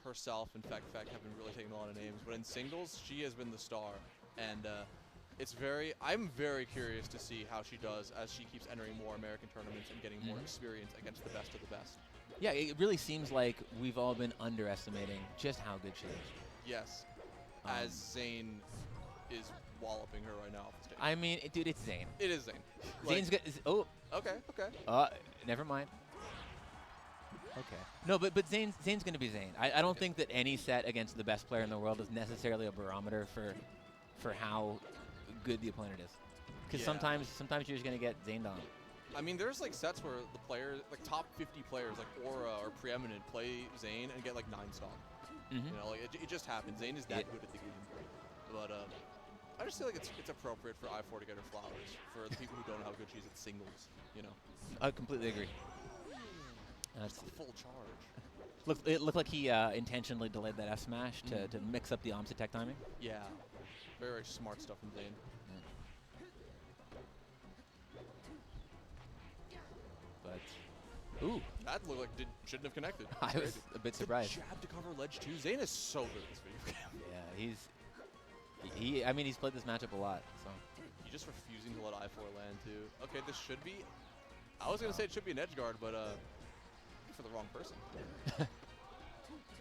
herself and Feck have been really taking a lot of names, but in singles, she has been the star. And I'm very curious to see how she does as she keeps entering more American tournaments and getting more experience against the best of the best. Yeah, it really seems like we've all been underestimating just how good she is. Yes, as Zain is walloping her right now off the stage. I mean, dude, it's Zain. It is Zain. Zain's good. Oh. Okay. Never mind. Okay. No, but Zain's going to be Zain. I don't think that any set against the best player in the world is necessarily a barometer for how good the opponent is. Because sometimes you're just going to get Zained on. I mean, there's like sets where the players, like top 50 players, like Aura or Preeminent, play Zain and get like 9 stock. You know, like it just happens. Zain is that good at the game. But I just feel like it's appropriate for I4 to get her flowers for the people who don't know how good she is at singles. You know. I completely agree. That's a full charge. It looked like he intentionally delayed that F smash to mix up the opposite tech timing. Yeah, very, very smart stuff from Zain. But ooh, that looked like shouldn't have connected. I was a bit surprised. The jab to cover ledge 2. Zain is so good at this video game. Yeah, I mean, he's played this matchup a lot. So he's just refusing to let I4 land too. Okay, this should be. I was gonna say it should be an edge guard, but for the wrong person.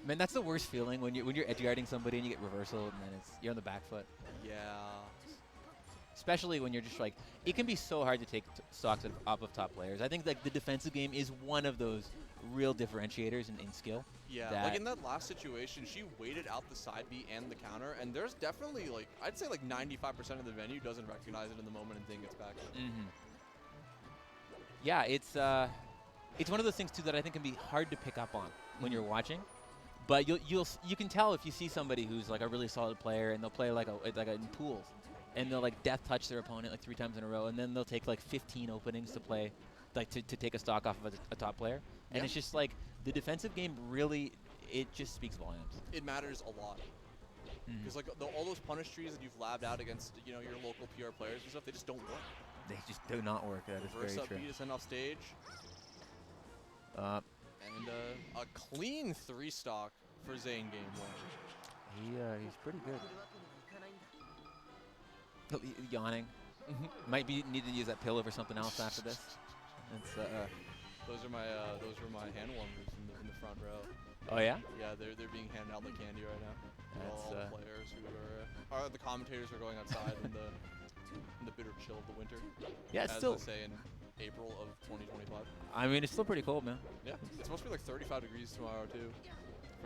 Man, that's the worst feeling when you're edge guarding somebody and you get reversal and then you're on the back foot. Yeah. Especially when you're just like, it can be so hard to take stocks off of top players. I think like the defensive game is one of those real differentiators in skill. Yeah, like in that last situation, she waited out the side B and the counter, and there's definitely like, I'd say like 95% of the venue doesn't recognize it in the moment and Zain gets back. Yeah, it's one of those things too that I think can be hard to pick up on when you're watching. But you can tell if you see somebody who's like a really solid player and they'll play like in pools, and they'll like death touch their opponent like 3 times in a row, and then they'll take like 15 openings to play, like to take a stock off of a top player, and it's just like the defensive game really, it just speaks volumes. It matters a lot. Because like all those punish trees that you've labbed out against, you know, your local PR players and stuff, they just don't work. They just do not work. That is very true. Reverse up B to send off stage. And a clean 3 stock for Zain game 1. He's pretty good. Yawning. Might need to use that pillow for something else after this. It's, those were my hand warmers in the front row. Oh yeah? Yeah, they're being handed out like candy right now. That's all the players who are the commentators are going outside in the bitter chill of the winter. Yeah, it's as still. They say in April of 2025. I mean, it's still pretty cold, man. Yeah, it's supposed to be like 35 degrees tomorrow too.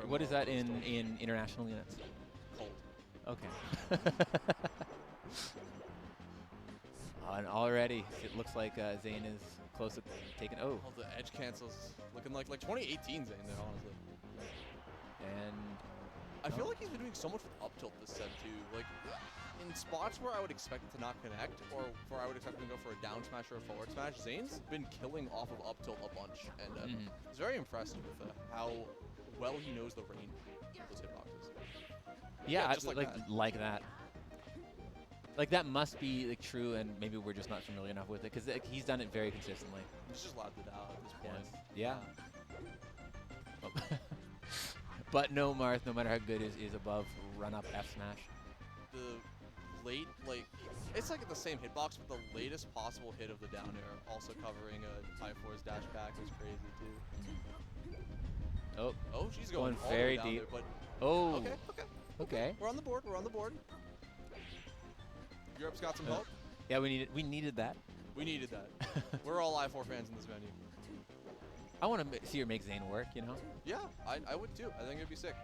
What is that in international units? Cold. Okay. And already it looks like Zain is close to taking. Oh, the edge cancels looking like 2018 Zain there, honestly. And I feel like he's been doing so much with up tilt this set too. Like in spots where I would expect it to not connect, or where I would expect him to go for a down smash or a forward smash, Zain's been killing off of up tilt a bunch, and it's very impressive with how well he knows the range of those hitboxes. Yeah, just like that. Like that must be like true, and maybe we're just not familiar enough with it because he's done it very consistently. He's just labbed it out at this point. Yes. Yeah. But no Marth, no matter how good, is above run up F smash. The late, like, it's like the same hitbox, but the latest possible hit of the down air, also covering a I4's dash back, was crazy too. Oh, she's going all very the way down deep. There, but Okay. We're on the board. Europe's got some help. Yeah, we needed that. We needed that. We're all I4 fans in this venue. I want to see her make Zain work, you know? Yeah, I would too. I think it'd be sick.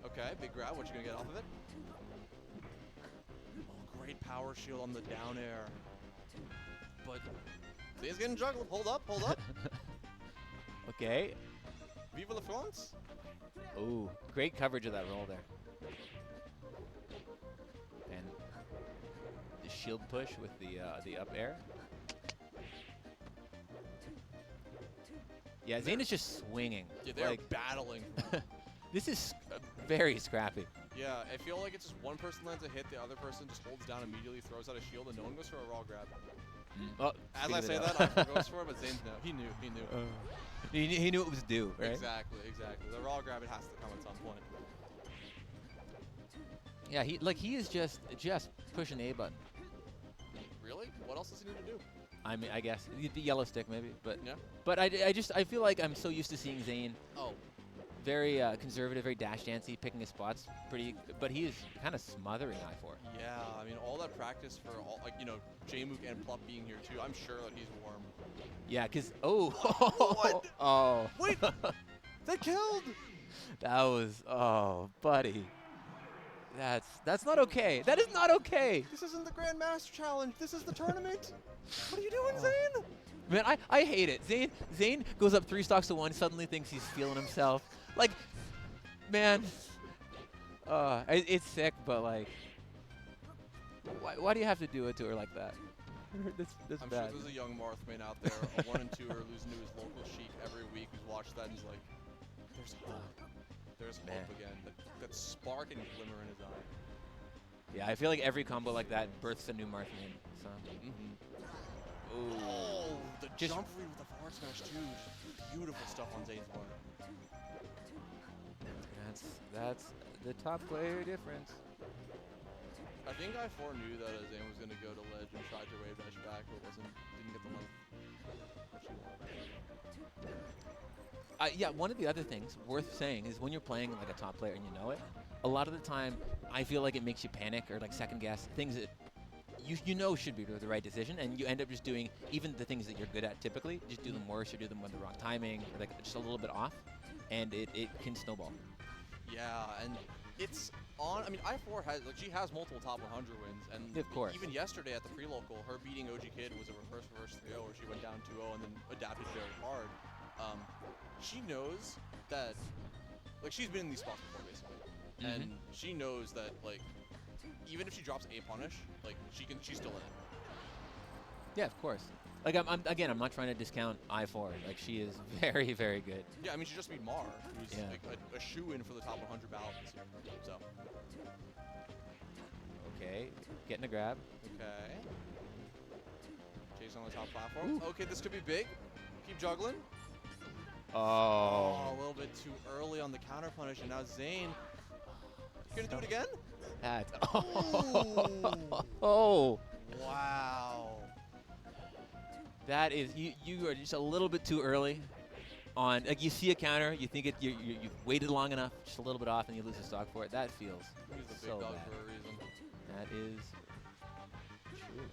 Okay, big grab. What you gonna get off of it? Oh, great power shield on the down air. But Zain's getting juggled. Hold up. Okay. Viva la France. Ooh, great coverage of that roll there. And the shield push with the up air. Yeah, Zain is just swinging. Yeah, they're battling. This is very scrappy. Yeah, I feel like it's just one person lands a hit, the other person just holds down immediately, throws out a shield, and no one goes for a raw grab. Oh, As I say that, I goes for it, but Zane's no. He knew. He knew. He knew it was due, right? Exactly. The raw grab, it has to come at some point. Yeah, he is just pushing the A button. Really? What else does he need to do? I mean, I guess the yellow stick maybe, but Yeah. But I feel like I'm so used to seeing Zain very conservative, very dash dancey, picking his spots pretty, but he is kind of smothering I4. Yeah, I mean, all that practice for all, like, you know, J-Mook and Plup being here too, I'm sure that he's warm. Yeah, because What? oh Wait, they killed. that was buddy, that's not okay. That is not okay. This isn't the Grandmaster Challenge. This is the tournament. What are you doing, Zain? Man, I hate it. Zain goes up 3 stocks to 1, suddenly thinks he's feeling himself. Like, man, it's sick, but like, why do you have to do it to her like that? That's I'm bad. sure there's a young Marth main out there, a 1 and 2er losing to his local Sheik every week who's watched that and is like, there's hope. There's hope again. That spark and glimmer in his eye. Yeah, I feel like every combo like that births a new Marth main. So. Oh, the jump read with the forward smash too. Just beautiful stuff on Zane's part. That's the top player difference. I think I4 knew that Zain was going to go to ledge and tried to wave dash back, but didn't get the length. Yeah, one of the other things worth saying is when you're playing like a top player and you know it, a lot of the time I feel like it makes you panic or like second guess things that you know should be the right decision, and you end up just doing even the things that you're good at typically, just do them worse or do them with the wrong timing, or like just a little bit off, and it can snowball. Yeah, and it's on. I mean, I4 she has multiple top 100 wins, and of course. Even yesterday at the pre-local, her beating OG Kid was a reverse 3-0 where she went down 2-0 and then adapted very hard. She knows that, like, she's been in these spots before basically, and she knows that like even if she drops a punish, like she's still in it. Yeah, of course. Like I'm not trying to discount I4. Like she is very, very good. Yeah, I mean she just beat Mar, who's like a shoe-in for the top 100 ballot this year. So. Okay, getting a grab. Okay. Chasing on the top platform. Ooh. Okay, this could be big. Keep juggling. Oh, a little bit too early on the counter punish, and now Zain. You gonna do it again? That's oh. Wow. That is you are just a little bit too early on. Like you see a counter, you think you've waited long enough, just a little bit off, and you lose the stock for it. That feels He's the big so dog bad. for a reason. That is true.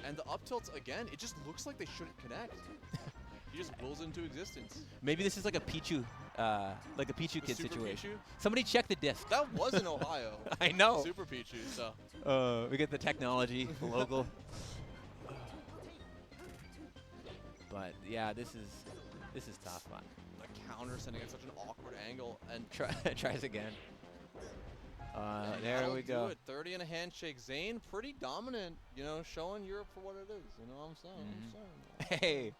And the up tilts again, it just looks like they shouldn't connect. He just wills into existence. Maybe this is like a Pichu kid situation. Pichu? Somebody check the disc. That was in Ohio. I know. Super Pichu, so. We get the technology, the local. But yeah, this is tough. The counter sending at such an awkward angle, and tries again. and there we go. Do it. 30 and a handshake. Zain pretty dominant, you know, showing Europe for what it is. You know what I'm saying?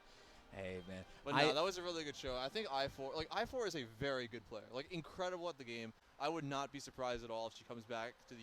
Hey, man. But no, that was a really good show. I think I4 is a very good player. Like, incredible at the game. I would not be surprised at all if she comes back to the